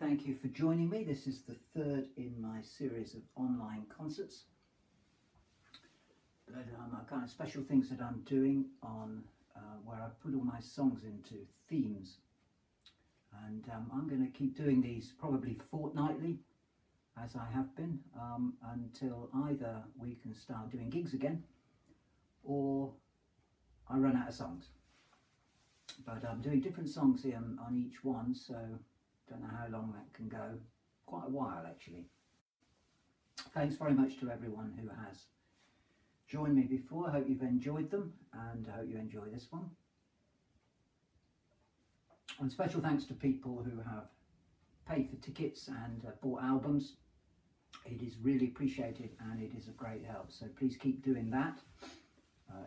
Thank you for joining me. This is the third in my series of online concerts. But kind of special things that I'm doing on where I put all my songs into themes. And I'm going to keep doing these probably fortnightly, as I have been, until either we can start doing gigs again or I run out of songs. But I'm doing different songs here on each one, so don't know how long that can go. Quite a while, actually. Thanks very much to everyone who has joined me before. I hope you've enjoyed them, and I hope you enjoy this one. And special thanks to people who have paid for tickets and bought albums. It is really appreciated and it is a great help. So please keep doing that.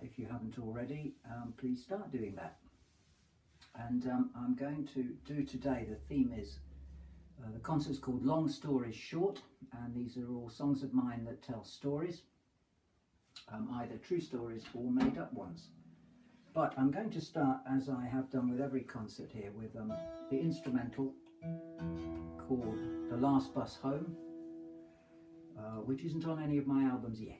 If you haven't already, please start doing that. And I'm going to do today, the theme is, the concert's called Long Stories Short, and these are all songs of mine that tell stories, either true stories or made up ones. But I'm going to start, as I have done with every concert here, with the instrumental called The Last Bus Home, which isn't on any of my albums yet.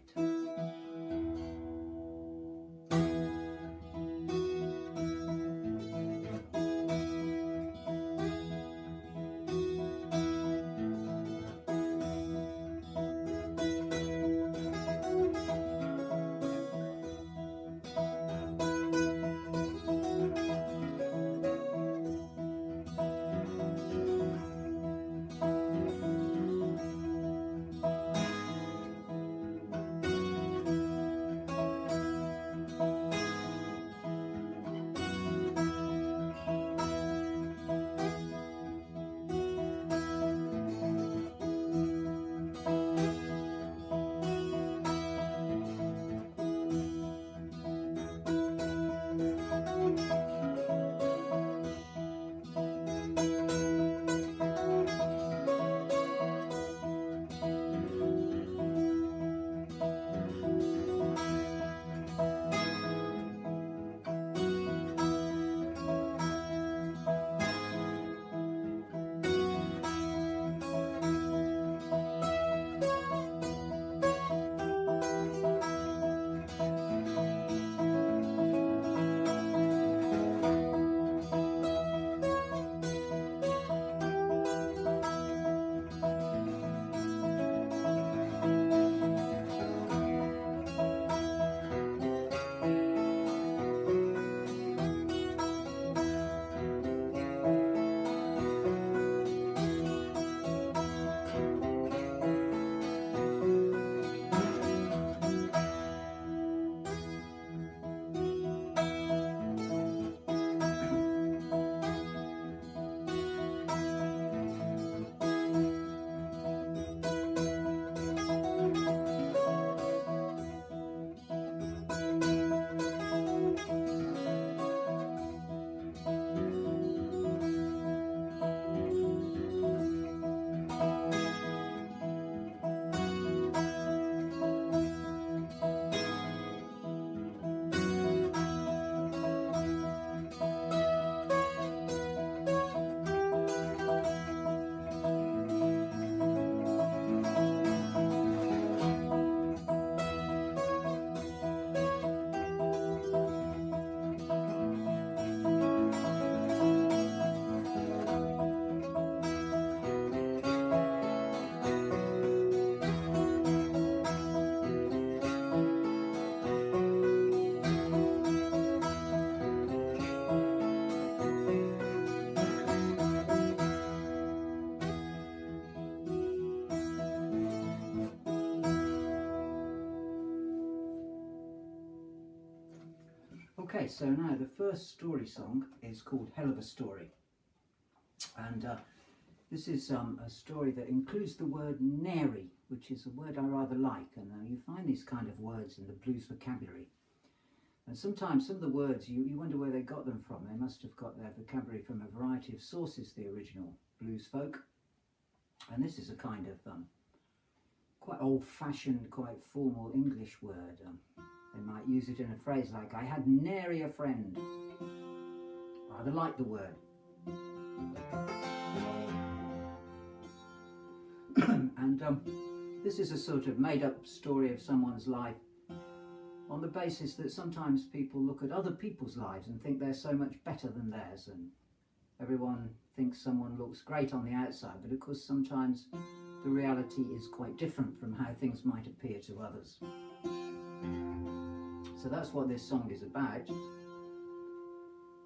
Okay, so now the first story song is called Hell of a Story, and this is a story that includes the word nary, which is a word I rather like, and you find these kind of words in the blues vocabulary. And sometimes some of the words, you wonder where they got them from. They must have got their vocabulary from a variety of sources, the original blues folk. And this is a kind of quite old-fashioned, quite formal English word. They might use it in a phrase like, I had nary a friend. I rather like the word. And this is a sort of made-up story of someone's life on the basis that sometimes people look at other people's lives and think they're so much better than theirs, and everyone thinks someone looks great on the outside, but of course sometimes the reality is quite different from how things might appear to others. So that's what this song is about.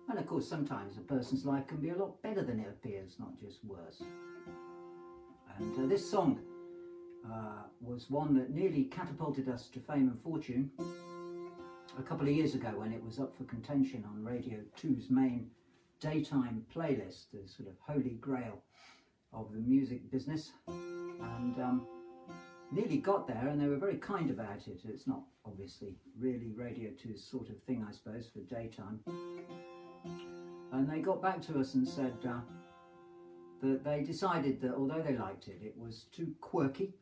And of course sometimes a person's life can be a lot better than it appears, not just worse. And this song was one that nearly catapulted us to fame and fortune a couple of years ago when it was up for contention on Radio 2's main daytime playlist, the sort of holy grail of the music business, and nearly got there, and they were very kind about it. It's not obviously really Radio 2's sort of thing, I suppose, for daytime, and they got back to us and said that they decided that although they liked it, it was too quirky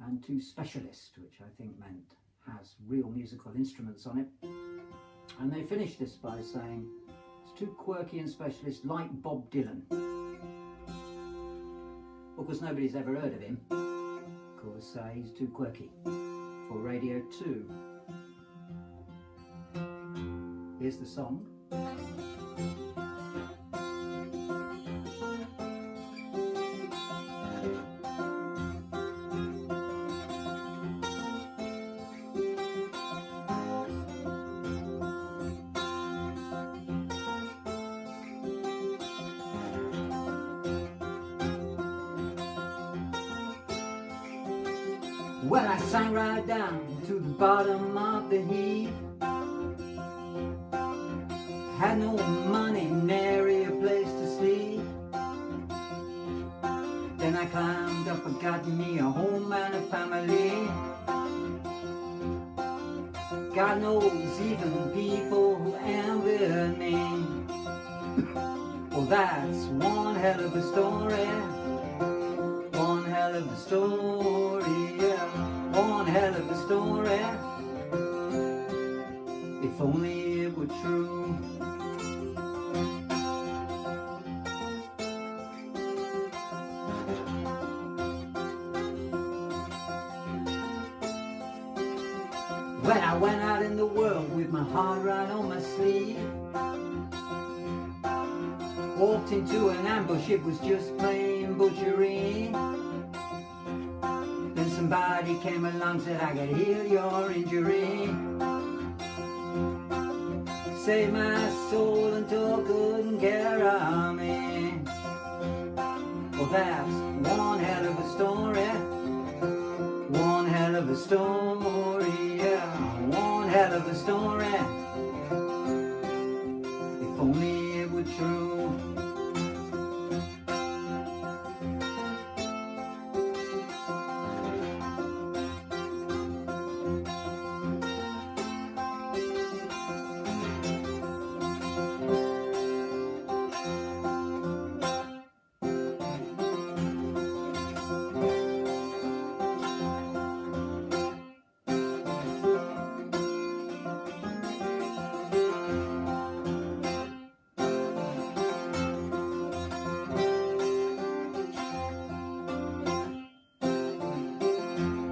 and too specialist, which I think meant has real musical instruments on it. And they finished this by saying it's too quirky and specialist, like Bob Dylan. Of course nobody's ever heard of him. Of course he's too quirky for Radio 2. Here's the song. Well, I sank right down to the bottom of the heap. Had no money, nary a place to sleep. Then I climbed up and got me a home and a family. God knows even people who envied me. Well, that's one hell of a story. One hell of a story, yeah. One hell of a story. If only it were true. When I went out in the world with my heart right on my sleeve, walked into an ambush, it was just plain butchery. Then somebody came along, said I could heal your injury, saved my soul and took good care of me. Well, that's one hell of a story. One hell of a story, yeah. One hell of a story. If only it were true.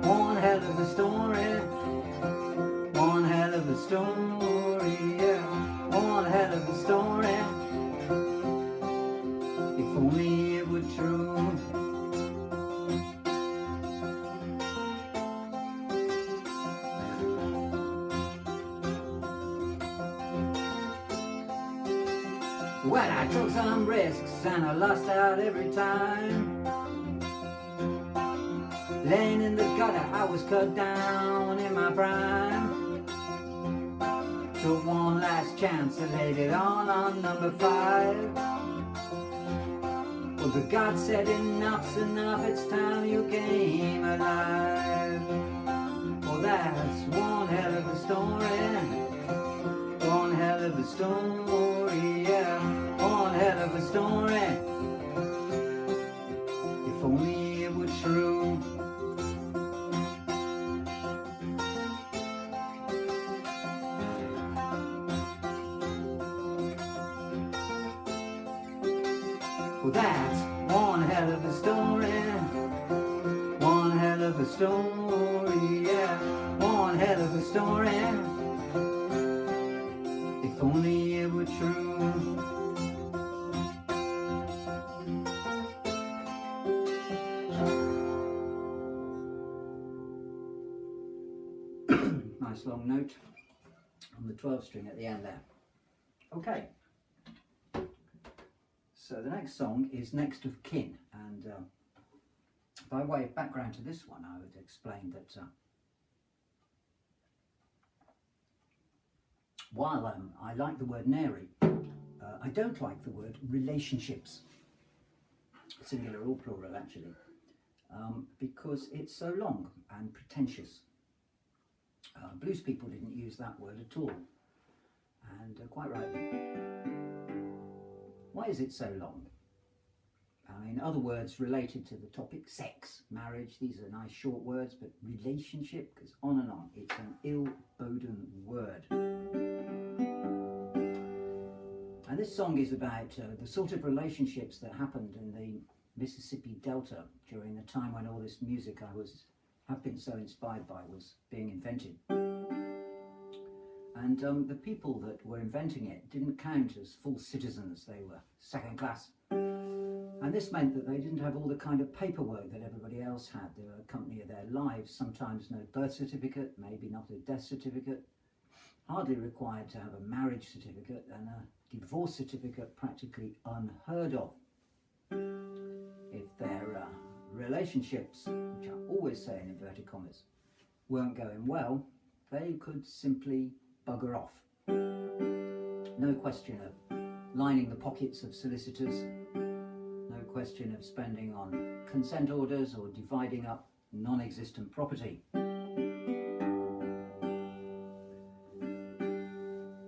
One hell of a story. One hell of a story, yeah. One hell of a story. If only it were true. Well, I took some risks and I lost out every time. Laying in the gutter, I was cut down in my prime. Took one last chance and laid it on number 5. Well, the God said enough's enough, it's time you came alive. Well, that's one hell of a story. One hell of a story, yeah. One hell of a story. If only it were true. Well, that's one hell of a story. One a story, yeah, one hell of a story. If only it were true. Nice long note on the 12 string at the end there. Okay, so the next song is Next of Kin, and by way of background to this one, I would explain that while I like the word nary, I don't like the word relationships, singular or plural actually, because it's so long and pretentious. Blues people didn't use that word at all, and quite rightly. Why is it so long? I mean, other words related to the topic, sex, marriage, these are nice short words, but relationship goes on and on. It's an ill-boding word. And this song is about the sort of relationships that happened in the Mississippi Delta during the time when all this music I have been so inspired by was being invented. And the people that were inventing it didn't count as full citizens, they were second class. And this meant that they didn't have all the kind of paperwork that everybody else had. They were a company of their lives, sometimes no birth certificate, maybe not a death certificate, hardly required to have a marriage certificate, and a divorce certificate practically unheard of. If their relationships, which I always say in inverted commas, weren't going well, they could simply bugger off. No question of lining the pockets of solicitors, no question of spending on consent orders or dividing up non-existent property.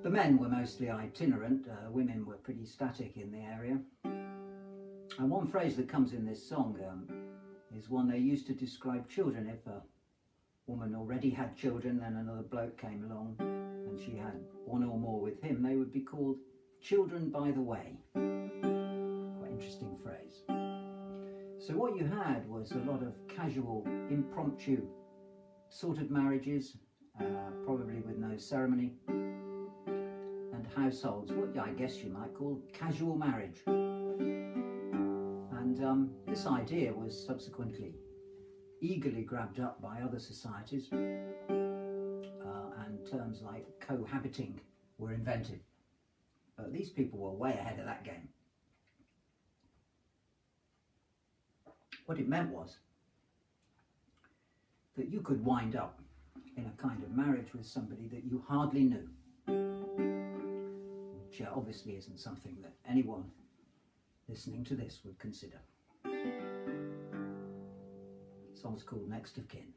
The men were mostly itinerant, women were pretty static in the area. And one phrase that comes in this song is one they used to describe children. If a woman already had children, then another bloke came along and she had one or more with him, they would be called children by the way. Quite interesting phrase. So what you had was a lot of casual, impromptu sort of marriages, probably with no ceremony, and households, what I guess you might call casual marriage. And this idea was subsequently eagerly grabbed up by other societies, and terms like cohabiting were invented. But these people were way ahead of that game. What it meant was that you could wind up in a kind of marriage with somebody that you hardly knew, which obviously isn't something that anyone listening to this would consider. The song's called Next of Kin.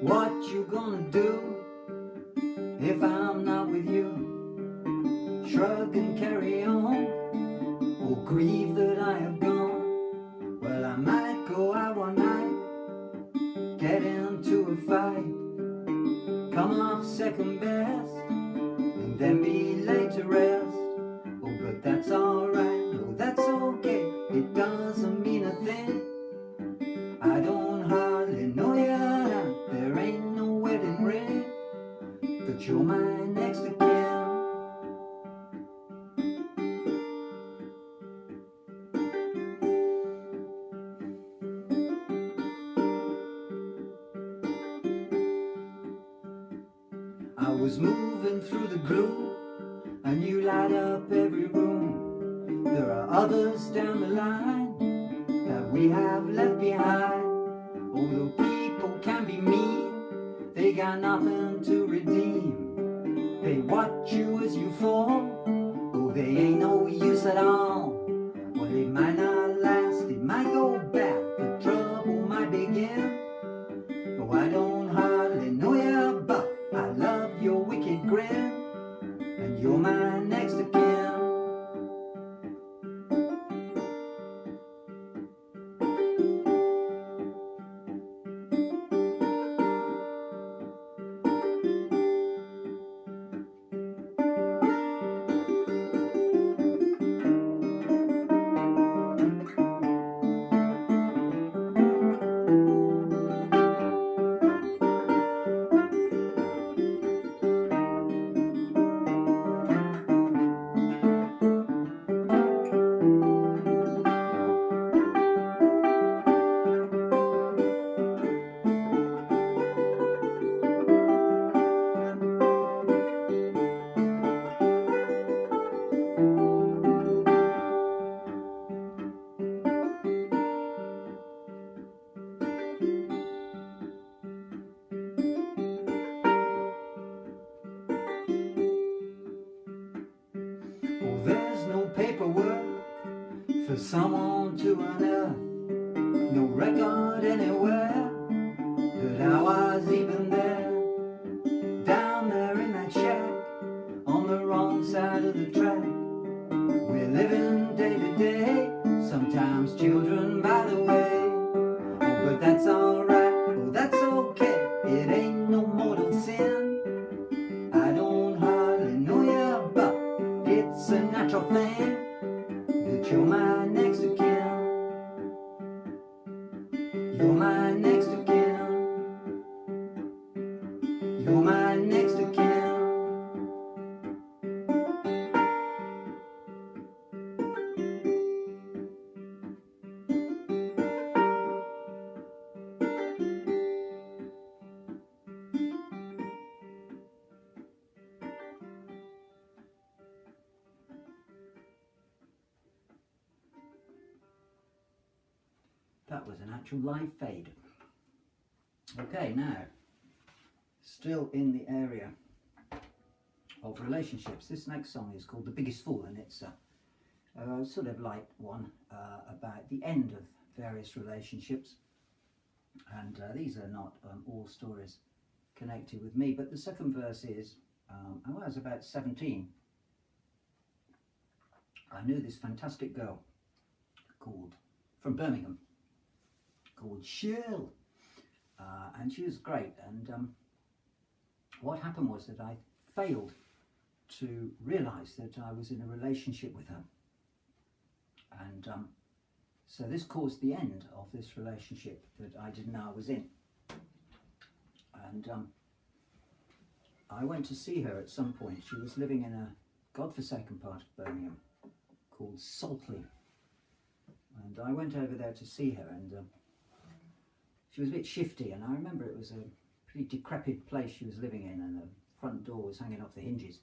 What you gonna do if I'm not with you? Shrug and carry on, or grieve that I have gone? Well, I might go out one night, get into a fight, come off second best, and then be laid to rest. Oh, but that's alright, no, that's okay, it doesn't mean a thing. I don't hardly know you now, there ain't no wedding ring, but you're my next of kin. I was moving through the gloom, and you light up every room. There are others down the line that we have left behind. Although people can be mean, they got nothing to redeem. They watch you as you fall, oh, they ain't no use at all. Well, it might not last, it might go bad, the trouble might begin. Oh, I don't hardly know you, but I love your wicked grin, and you're my next of kin. There's someone to unearth, no record anywhere that I was even there. Down there in that shack, on the wrong side of the track. We're living day to day, sometimes children by the way. Oh, but that's alright, oh that's okay, it ain't no mortal sin. I don't hardly know you, but it's a natural thing that you're my next of kin. You're my next of kin. You're my next of kin. That was an actual live fade. Okay, now, still in the area of relationships. This next song is called The Biggest Fool, and it's a sort of light one about the end of various relationships. And these are not all stories connected with me, but the second verse is, when I was about 17, I knew this fantastic girl from Birmingham, called Shirl, and she was great. And what happened was that I failed to realise that I was in a relationship with her, and so this caused the end of this relationship that I didn't know I was in. And I went to see her at some point. She was living in a godforsaken part of Birmingham called Saltley, and I went over there to see her, and she was a bit shifty, and I remember it was a pretty decrepit place she was living in, and the front door was hanging off the hinges.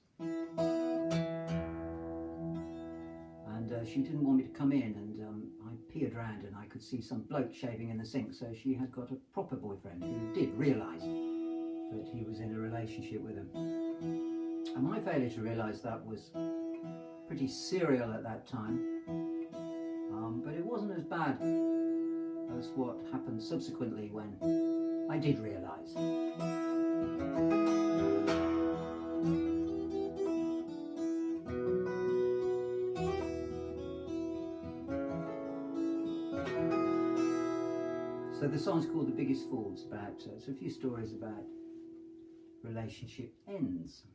And she didn't want me to come in, and I peered around and I could see some bloke shaving in the sink, so she had got a proper boyfriend who did realise that he was in a relationship with him. And my failure to realise that was pretty serial at that time, but it wasn't as bad as what happened subsequently when I did realise. So the song's called The Biggest Fool. It's about, it's a few stories about relationship ends.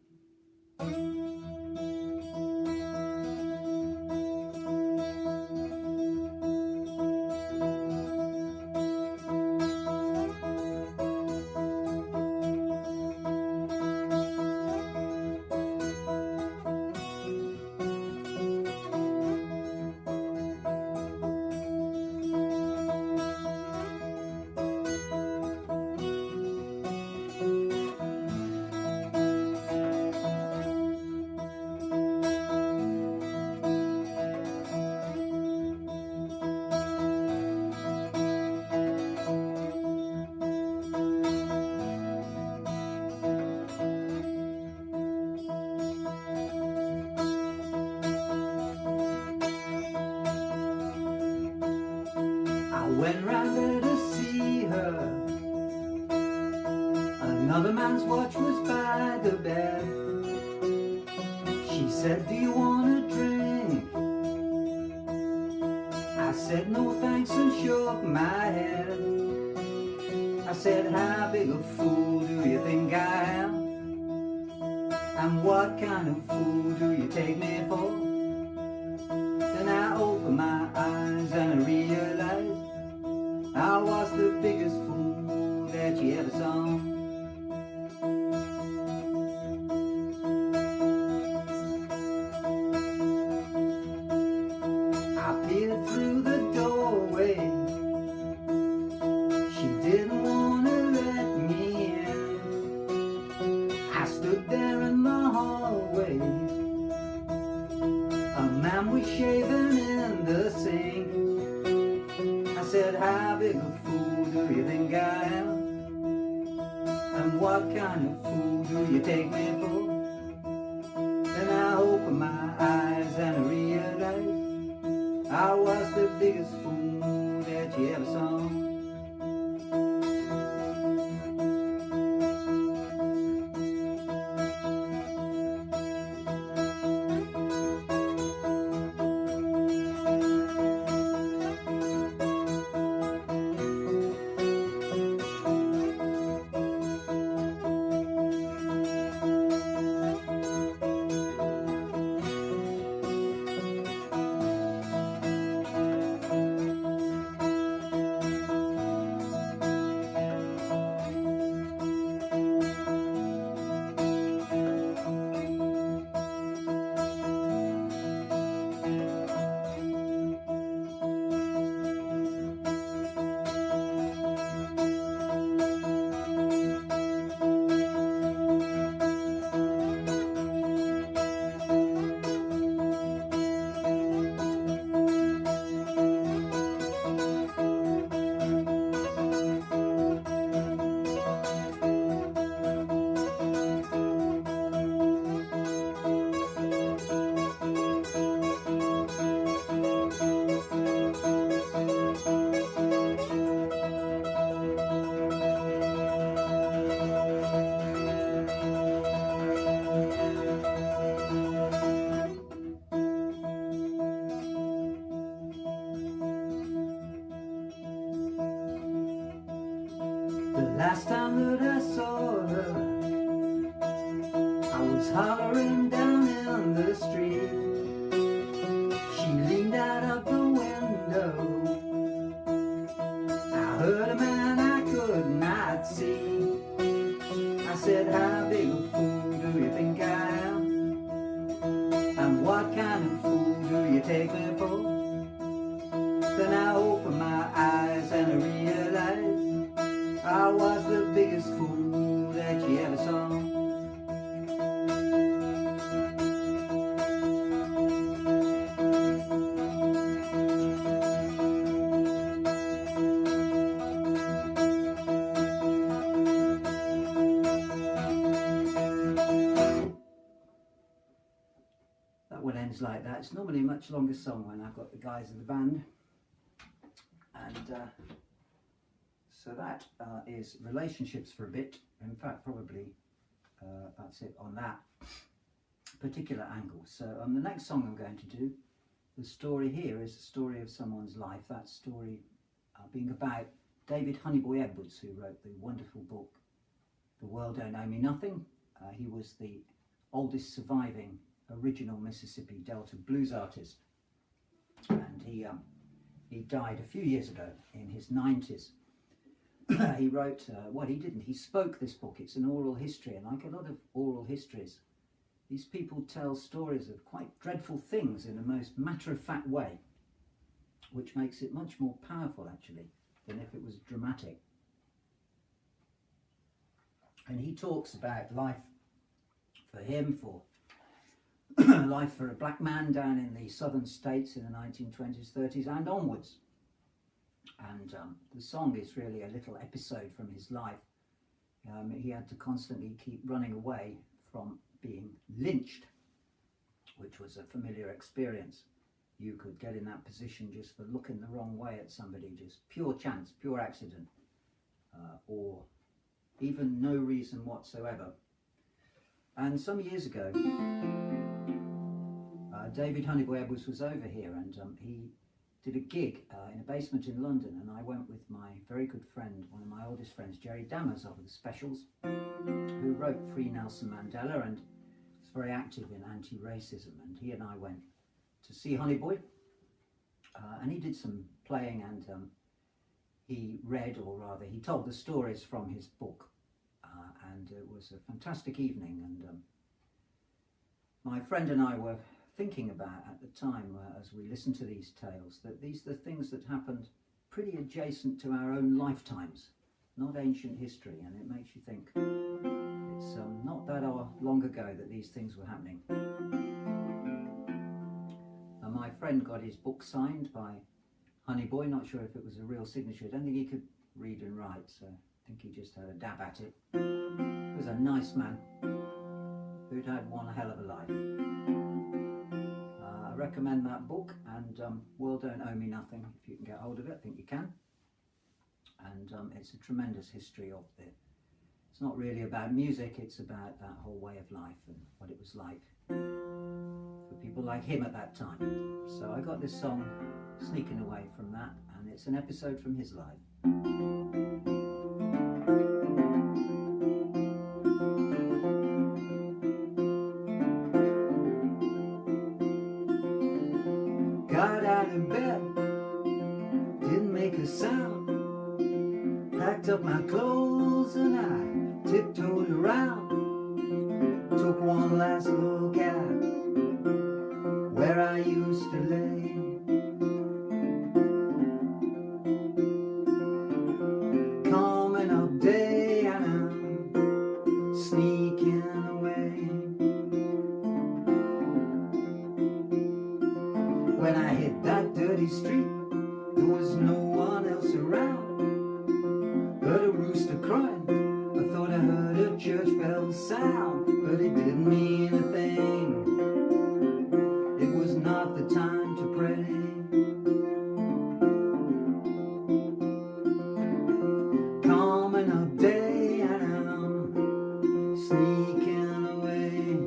Went round there to see her. Another man's watch was by the bed. She said, do you want a drink? I said, no thanks, and shook my head. I said, how big a fool do you think I am? And what kind of fool do you take me for? Then I opened my eyes and I realized I was the biggest fool that you ever saw. I peered through the doorway. She didn't want to let me in. I stood there in the hallway. A man was shaving in the sink. I said, how big a fool do you think I am? And what kind of fool do you take me for? Then I opened my eyes and I realized I was was the biggest fool that you ever saw. The last time that I saw her, I was hollering down in the street. She leaned out of the window. I heard a man I could not see. I said, how big a fool do you think I am? And what kind of fool do you take me for? Then I opened my eyes and I realized I was the biggest fool that you ever saw. That one ends like that. It's normally a much longer song when I've got the guys in the band. And so that is relationships for a bit. In fact, probably that's it on that particular angle. So the next song I'm going to do, the story here is the story of someone's life. That story being about David Honeyboy Edwards, who wrote the wonderful book, The World Don't Owe Me Nothing. He was the oldest surviving original Mississippi Delta blues artist. And he died a few years ago in his 90s. He wrote, he spoke this book. It's an oral history, and like a lot of oral histories, these people tell stories of quite dreadful things in the most matter-of-fact way, which makes it much more powerful, actually, than if it was dramatic. And he talks about life for him, for life for a black man down in the southern states in the 1920s, 30s, and onwards. And the song is really a little episode from his life. He had to constantly keep running away from being lynched, which was a familiar experience. You could get in that position just for looking the wrong way at somebody, just pure chance, pure accident, or even no reason whatsoever. And some years ago, David Honeyboy Edwards was over here, and he did a gig in a basement in London, and I went with my very good friend, one of my oldest friends, Jerry Dammers of the Specials, who wrote Free Nelson Mandela and was very active in anti-racism. And he and I went to see Honeyboy, and he did some playing, and he read, or rather he told the stories from his book, and it was a fantastic evening. And my friend and I were thinking about at the time, as we listened to these tales, that these are the things that happened pretty adjacent to our own lifetimes, not ancient history. And it makes you think it's not that long ago that these things were happening. And my friend got his book signed by Honeyboy. Not sure if it was a real signature. I don't think he could read and write, so I think he just had a dab at it. He was a nice man who'd had one hell of a life. I recommend that book, and World Don't Owe Me Nothing, if you can get hold of it. I think you can. And it's a tremendous history of it's not really about music, it's about that whole way of life and what it was like for people like him at that time. So I got this song sneaking away from that, and it's an episode from his life. Got out of bed, didn't make a sound, packed up my clothes and I tiptoed around, took one last look at where I used to lay. Coming up day and I'm sneaking away. When I hit that dirty street, there was no one else around. Heard a rooster crying, I thought I heard a church bell sound, but it didn't mean a thing. It was not the time to pray. Coming up day and I'm sneaking away.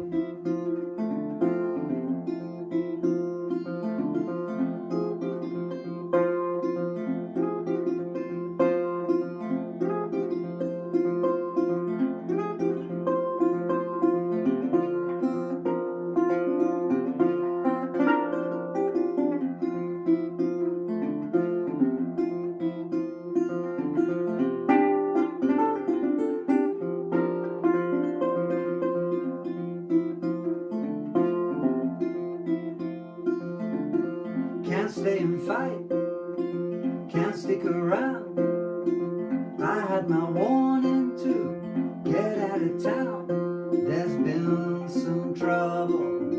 Can't stay and fight, can't stick around. I had my warning to get out of town. There's been some trouble,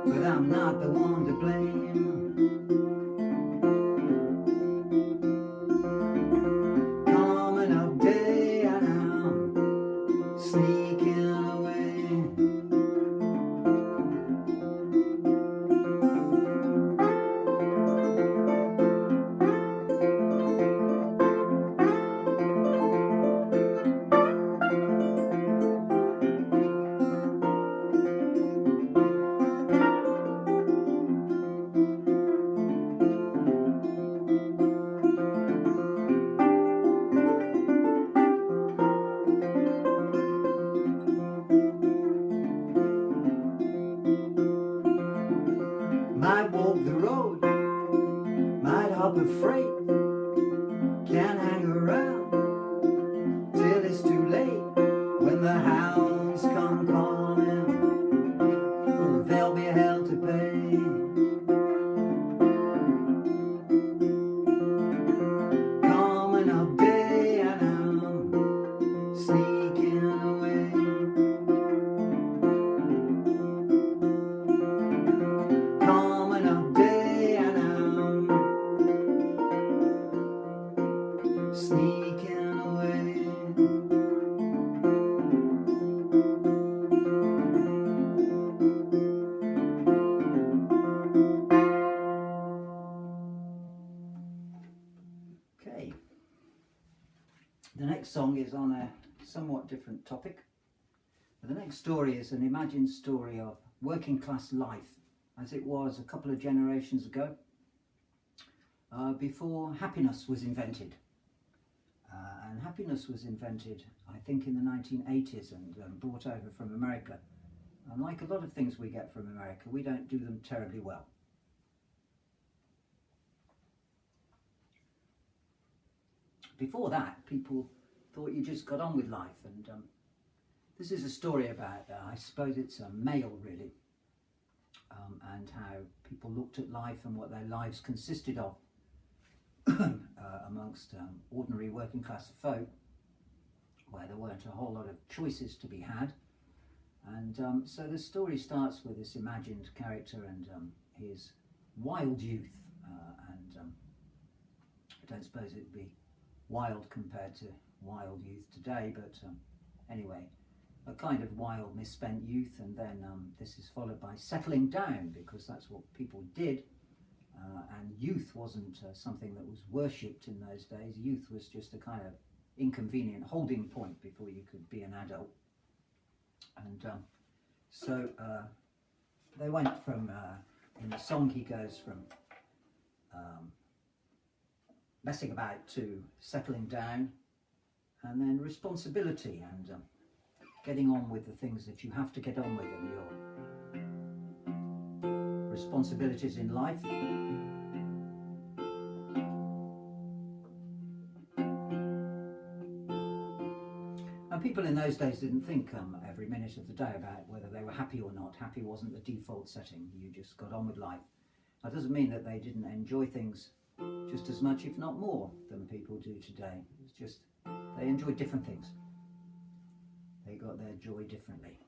but I'm not the one to blame. Coming up day and I'm sneaking away. Might walk the road, might hop a freight, can't hang around till it's too late. When the hounds come calling, oh, there'll be hell to pay. Coming up day and I'm sneaking away. Coming up day and I'm sneaking away. Okay. The next song is on a somewhat different topic. The next story is an imagined story of working class life as it was a couple of generations ago, before happiness was invented. And happiness was invented, I think, in the 1980s and brought over from America. And like a lot of things we get from America, we don't do them terribly well. Before that, people thought you just got on with life, and this is a story about, I suppose it's a male really, and how people looked at life and what their lives consisted of amongst ordinary working class folk, where there weren't a whole lot of choices to be had. And so the story starts with this imagined character and his wild youth, and I don't suppose it'd be wild compared to wild youth today, but anyway, a kind of wild, misspent youth, and then this is followed by settling down, because that's what people did. And youth wasn't something that was worshipped in those days. Youth was just a kind of inconvenient holding point before you could be an adult. And so they went from, in the song he goes from messing about to settling down, and then responsibility and getting on with the things that you have to get on with in your responsibilities in life. And people in those days didn't think every minute of the day about whether they were happy or not. Happy wasn't the default setting. You just got on with life. That doesn't mean that they didn't enjoy things just as much, if not more, than people do today. It's just they enjoyed different things. They got their joy differently.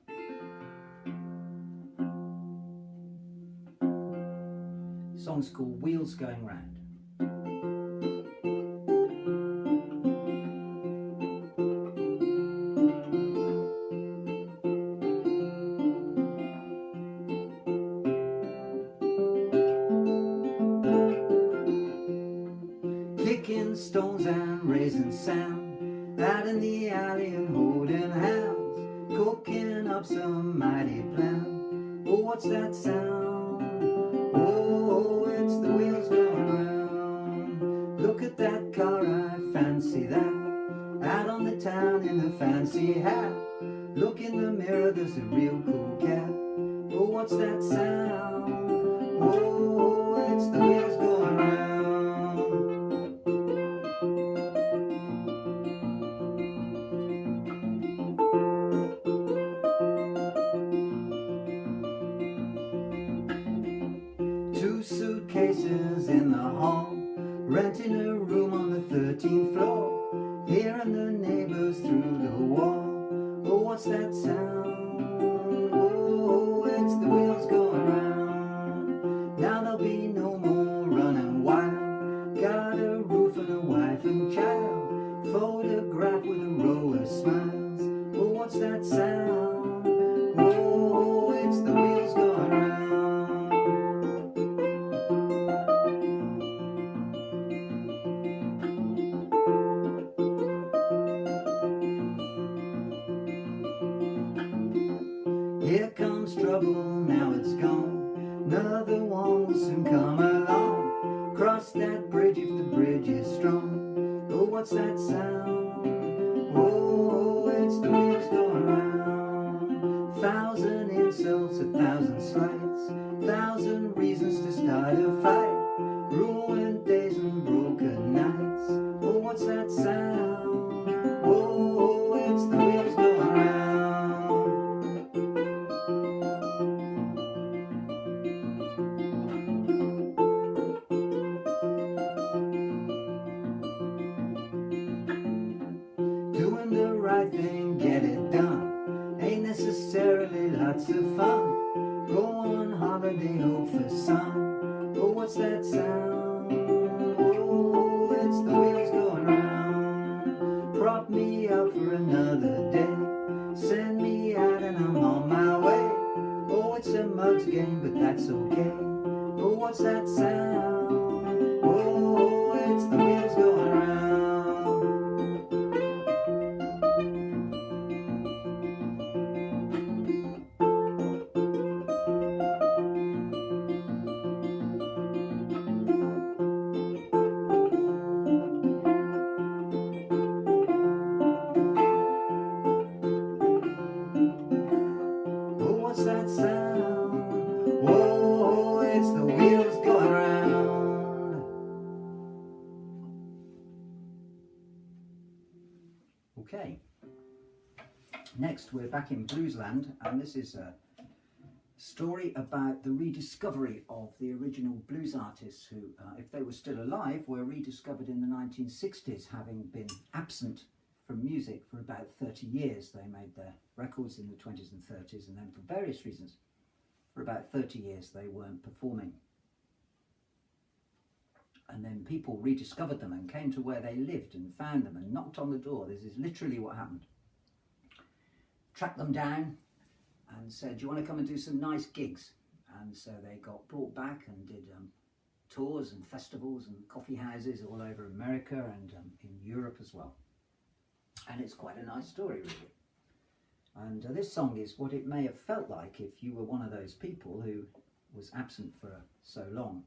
The song's called Wheels Going Round. Kicking stones and raising sound, out in the alley and holding hands, cooking up some mighty plan. Oh, what's that sound? Oh, it's the wheels going round. Look at that car, I fancy that. Out on the town in a fancy hat. Look in the mirror, there's a real cool cat. Oh, what's that sound? Oh, it's the wheels going round. Two suitcases in the hall, renting a room on the 13th floor, hearing the neighbors through the wall. Oh, what's that sound? Oh, it's the wheels going round. Now there'll be no more running wild. Got a roof and a wife and child, photograph with a row of smiles. Oh, what's that sound? Oh, it's the wheels going round. Here comes trouble, now it's gone. Another one will soon come along. Cross that bridge if the bridge is strong. Oh, what's that sound? Oh, it's the wheels going round. 1,000 insults, 1,000 slights, 1,000 reasons to start a fight. Ruined days and broken nights. Oh, what's that sound? Oh, it's the wheels going round. Doing the right thing, get it done, ain't necessarily lots of fun. Go on holiday, hope for sun. Oh, what's that sound? Oh, it's the wheels going round. Prop me up for another day, send me out and I'm on my way. Oh, it's a mug's game, but that's okay. Oh, what's that sound? Oh, it's the wheels going round. Oh, what's that sound? Oh, it's the wheels going round. Okay, next we're back in Bluesland, and this is a story about the rediscovery of the original blues artists who, if they were still alive, were rediscovered in the 1960s, having been absent from music for about 30 years. They made their records in the 20s and 30s, and then for various reasons, for about 30 years they weren't performing. And then people rediscovered them and came to where they lived and found them and knocked on the door. This is literally what happened. tracked them down and said, do you want to come and do some nice gigs? And so they got brought back and did tours and festivals and coffee houses all over America and in Europe as well. And it's quite a nice story, really. And this song is what it may have felt like if you were one of those people who was absent for so long,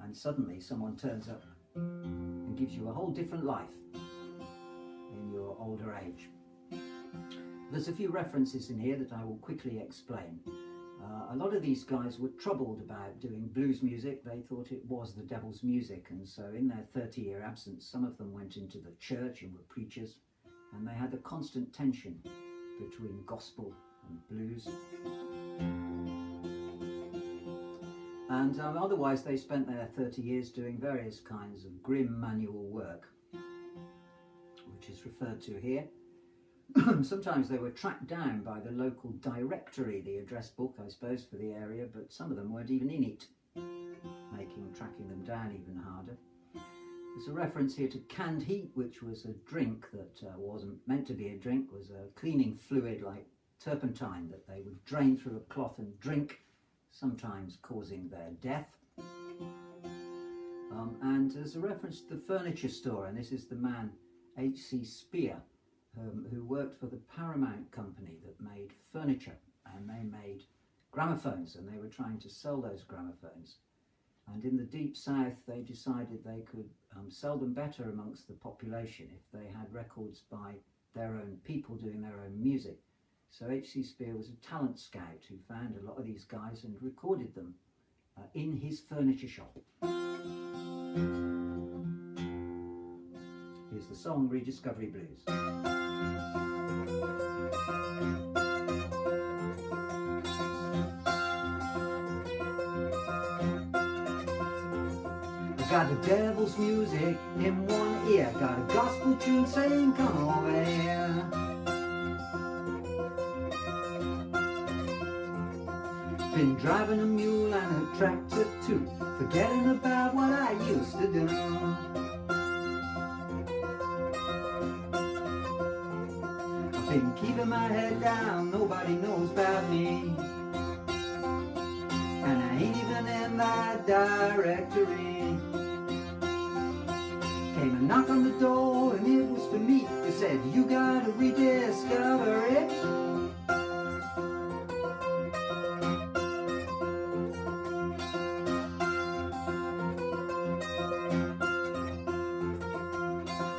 and suddenly someone turns up and gives you a whole different life in your older age. There's a few references in here that I will quickly explain. A lot of these guys were troubled about doing blues music. They thought it was the devil's music, and so in their 30-year absence, some of them went into the church and were preachers, and they had a constant tension between gospel and blues. And otherwise they spent their 30 years doing various kinds of grim manual work, which is referred to here. Sometimes they were tracked down by the local directory, the address book, I suppose, for the area, but some of them weren't even in it, making tracking them down even harder. There's a reference here to canned heat, which was a drink that wasn't meant to be a drink, was a cleaning fluid like turpentine that they would drain through a cloth and drink, sometimes causing their death. And there's a reference to the furniture store, and this is the man H.C. Spear, who worked for the Paramount company that made furniture, and they made gramophones, and they were trying to sell those gramophones. And in the deep south they decided they could sell them better amongst the population if they had records by their own people doing their own music. So H.C. Spear was a talent scout who found a lot of these guys and recorded them in his furniture shop. Here's the song Rediscovery Blues. Got the devil's music in one ear, got a gospel tune saying come over here. Been driving a mule and a tractor too, forgetting about what I used to do. I've been keeping my head down, nobody knows about me, and I ain't even in that directory. Came a knock on the door and it was for me. They said, you gotta rediscover it.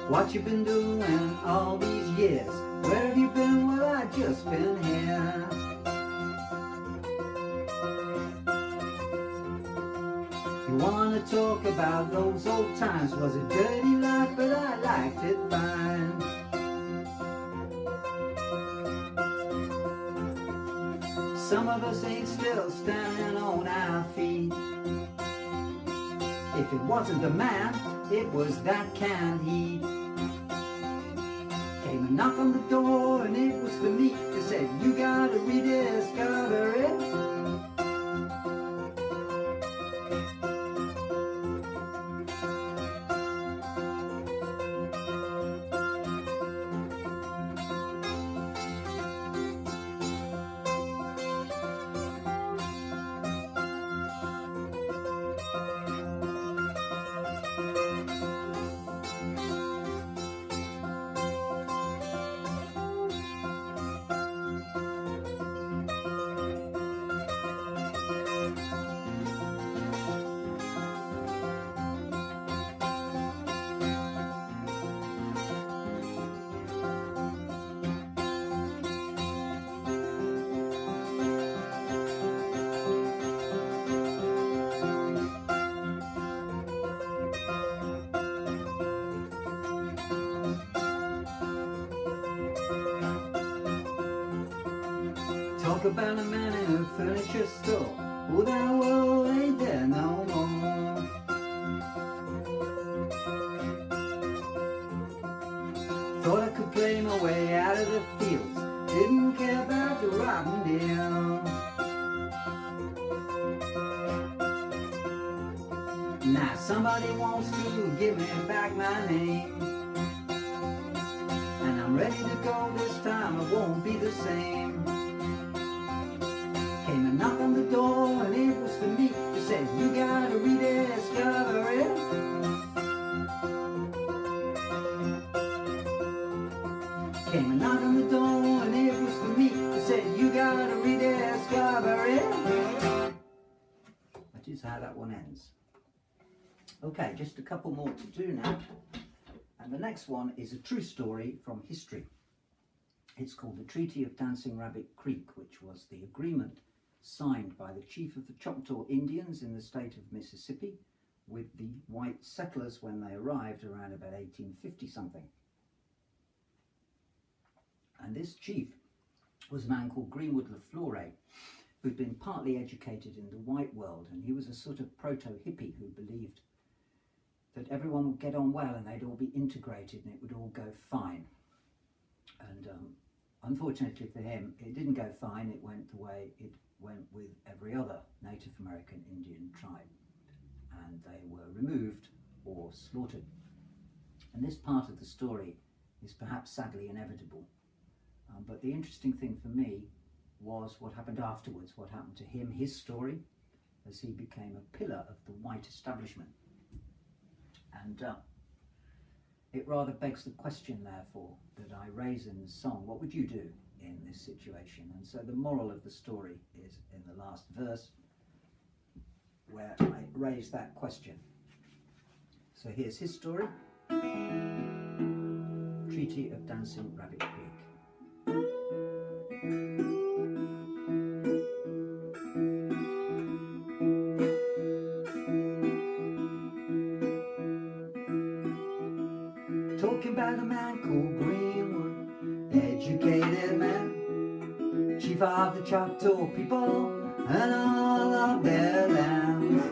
What you been doing all these years? Where have you been? Well, I just been here. You wanna talk about those old times? Was a dirty life, but I liked it fine. Some of us ain't still standing on our feet. If it wasn't the man, it was that canned heat. Came a knock on the door and it was for me. They said, you gotta rediscover it. Talk about a man in a furniture store. Oh, that world ain't there no more. Thought I could play my way out of the fields. Didn't care about the rotten deal. Now somebody wants to give me back my name, and I'm ready to go this time. I won't be the same. came a knock on the door and it was for me. They said, you got a rediscovery. That is how that one ends. Okay, just a couple more to do now. And the next one is a true story from history. It's called the Treaty of Dancing Rabbit Creek, which was the agreement signed by the chief of the Choctaw Indians in the state of Mississippi with the white settlers when they arrived around about 1850 something. And this chief was a man called Greenwood LaFleur, who'd been partly educated in the white world, and he was a sort of proto-hippie who believed that everyone would get on well and they'd all be integrated and it would all go fine. And unfortunately for him, it didn't go fine. It went the way it went with every other Native American Indian tribe, and they were removed or slaughtered. And this part of the story is perhaps sadly inevitable, but the interesting thing for me was what happened afterwards, what happened to him, his story, as he became a pillar of the white establishment. And it rather begs the question, therefore, that I raise in the song: what would you do in this situation? And so the moral of the story is in the last verse, where I raise that question. So here's his story. Treaty of Dancing Rabbit Creek. Talking about a man called Greenwood, educated man, chief of the Choctaw people and all of their lands.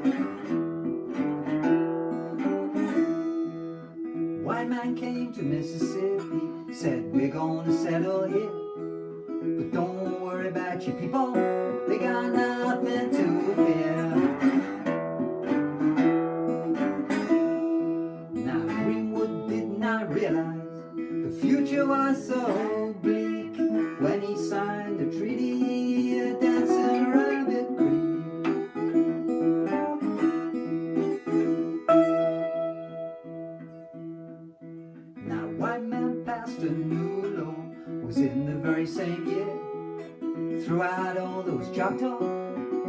White man came to Mississippi, said we're gonna settle here, but don't worry about your people, they got nothing to fear. The future was so bleak when he signed the treaty of Dancing Rabbit Creek. Now white man passed a new law, was in the very same year. Throughout all those Choctaw,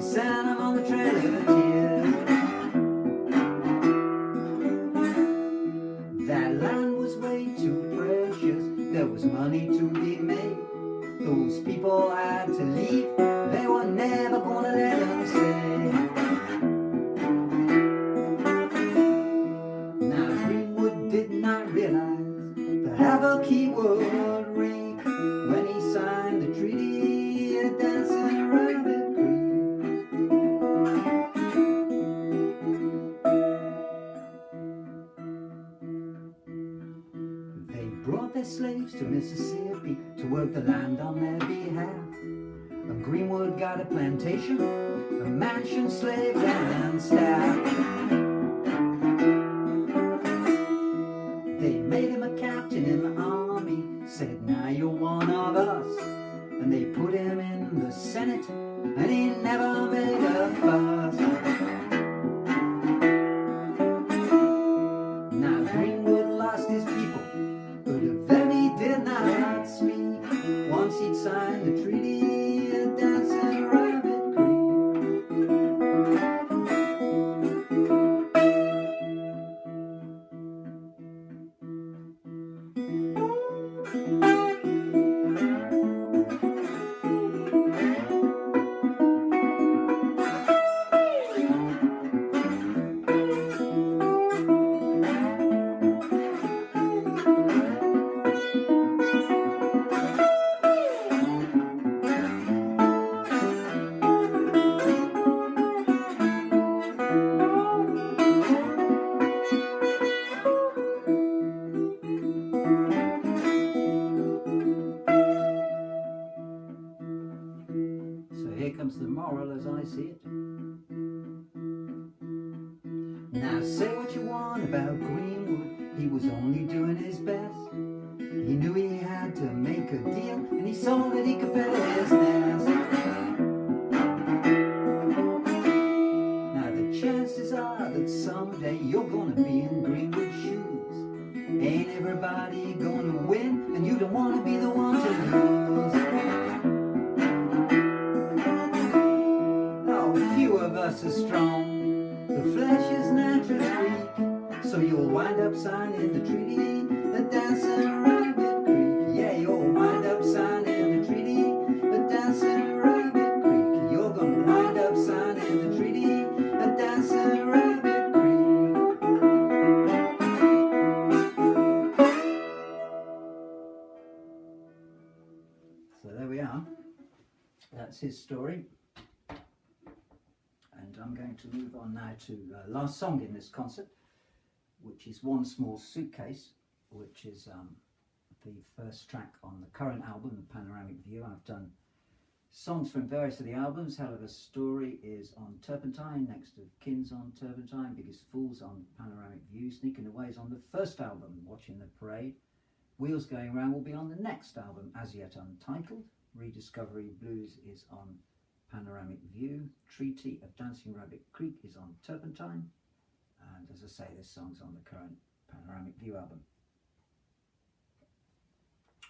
sent him on the trail of tears. That land was way too precious, there was money to be made. Those people had to leave, they were never gonna let them stay. Now Greenwood did not realize the havoc he would wreak when he signed the treaty of Dancing Rabbit Creek. Brought their slaves to Mississippi to work the land on their behalf. And Greenwood got a plantation, a mansion, slaves and staff. They made him a captain in the army, said now you're one of us. And they put him in the Senate, and he never made a fuss. Now Greenwood lost his people, but of them he did not speak once he'd signed the treaty of Dancing Rabbit Creek. Here comes the moral as I see it. Now say what you want about Greenwood, he was only doing his best. He knew he had to make a deal, and he saw that he could fill his nest. Now the chances are that someday you're gonna be in Greenwood's shoes. Ain't everybody gonna win, and you don't wanna be the So there we are. That's his story. And I'm going to move on now to the last song in this concert, which is One Small Suitcase, which is the first track on the current album, Panoramic View. I've done songs from various of the albums. Hell of a Story is on Turpentine, Next of Kin's on Turpentine, Biggest Fools on Panoramic View, Sneaking Away is on the first album, Watching the Parade. Wheels Going Round will be on the next album, As Yet Untitled. Rediscovery Blues is on Panoramic View. Treaty of Dancing Rabbit Creek is on Turpentine. And as I say, this song's on the current Panoramic View album.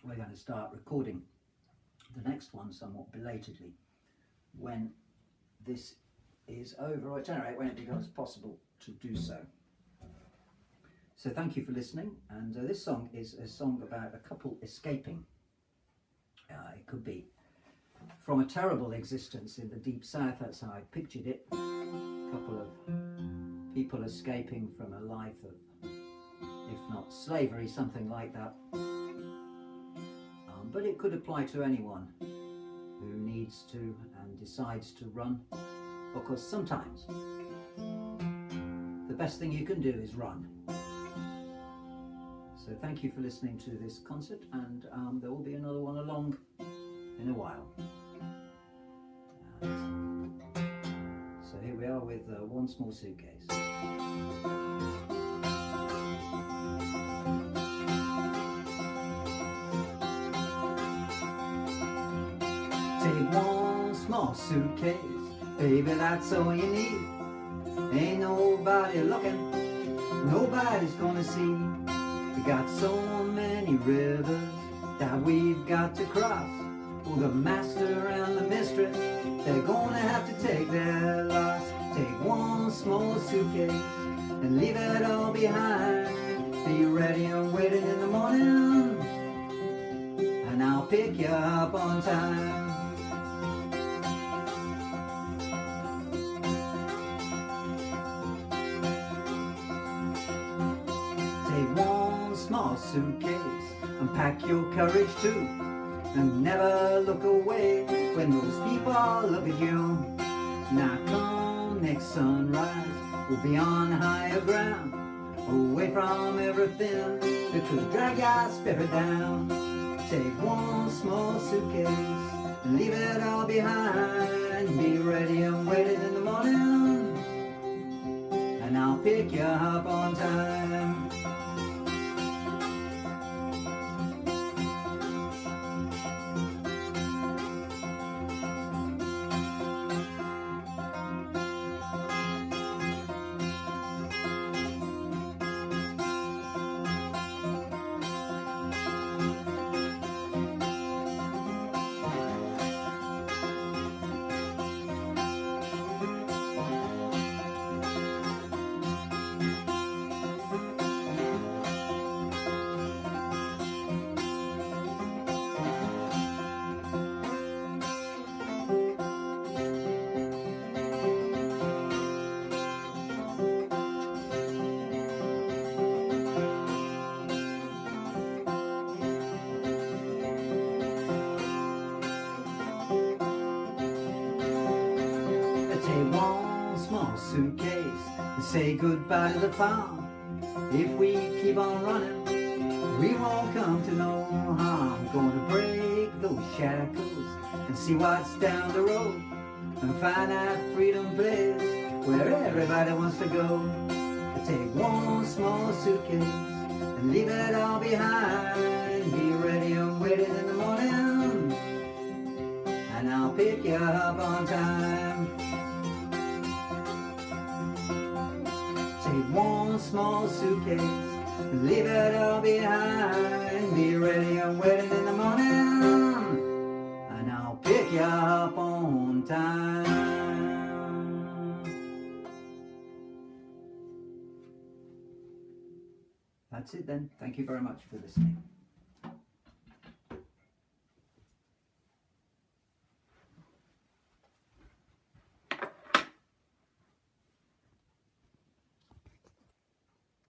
We're going to start recording the next one somewhat belatedly when this is over, or at any rate when it becomes possible to do so. So thank you for listening, and this song is a song about a couple escaping. It could be from a terrible existence in the deep south, that's how I pictured it. A couple of people escaping from a life of, if not slavery, something like that. But it could apply to anyone who needs to and decides to run, because sometimes the best thing you can do is run. So thank you for listening to this concert, and there will be another one along in a while. So here we are with One Small Suitcase. Take one small suitcase, baby, that's all you need. Ain't nobody looking, nobody's gonna see. We got so many rivers that we've got to cross. Oh, the master and the mistress, they're gonna have to take their loss. Take one small suitcase and leave it all behind. Be ready and waiting in the morning, and I'll pick you up on time. Take one small suitcase and pack your courage too, and never look away when those people look at you. Now come next sunrise, we'll be on higher ground, away from everything that could drag your spirit down. Take one small suitcase and leave it all behind. Be ready and waiting in the morning, and I'll pick you up on time. Take one small suitcase and say goodbye to the farm. If we keep on running, we won't come to no harm. Gonna break those shackles and see what's down the road, and find that freedom place where everybody wants to go. Take one small suitcase and leave it all behind. Be ready and waiting in the morning, and I'll pick you up on time. Take one small suitcase and leave it all behind. Be ready and waiting in the morning, and I'll pick you up on time. That's it then. Thank you very much for listening.